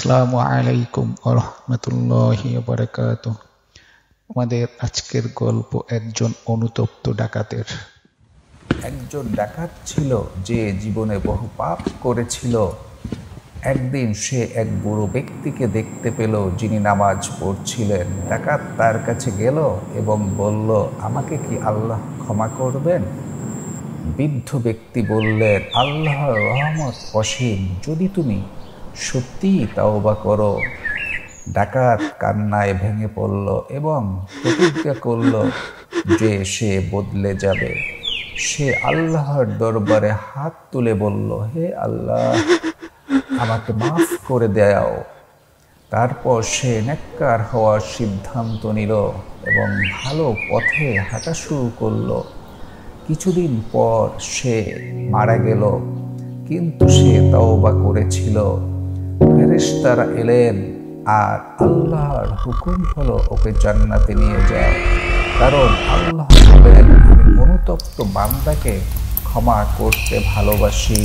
আসসালামু আলাইকুম ওয়া রাহমাতুল্লাহি ওয়া বারাকাতুহু। আমাদের আজকের গল্প একজন অনুতপ্ত ডাকাতের। একজন ডাকাত ছিল যে জীবনে বহু পাপ করেছিল। একদিন সে এক বুড়ো ব্যক্তিকে দেখতে পেল যিনি নামাজ পড়ছিলেন। ডাকাত তার কাছে গেল এবং বলল, আমাকে কি আল্লাহ ক্ষমা করবেন? বৃদ্ধ ব্যক্তি বললেন, আল্লাহর রহমত অসীম, যদি তুমি সত্যিই তাওবা করো। ডাকাত কান্নায় ভেঙে পড়ল এবং প্রতিজ্ঞা করল যে সে বদলে যাবে। সে আল্লাহর দরবারে হাত তুলে বলল, হে আল্লাহ, আমাকে মাফ করে দাও। তারপর সে নেককার হওয়ার সিদ্ধান্ত নিল এবং ভালো পথে হাঁটা শুরু করল। কিছুদিন পর সে মারা গেল, কিন্তু সে তাওবা করেছিল। ফেরেশতারা এলেন আর আল্লাহর হুকুম হলো ওকে জান্নাতে নিয়ে যাও, কারণ আল্লাহ বলেন, আমি অনুতপ্ত বান্দাকে ক্ষমা করতে ভালোবাসি।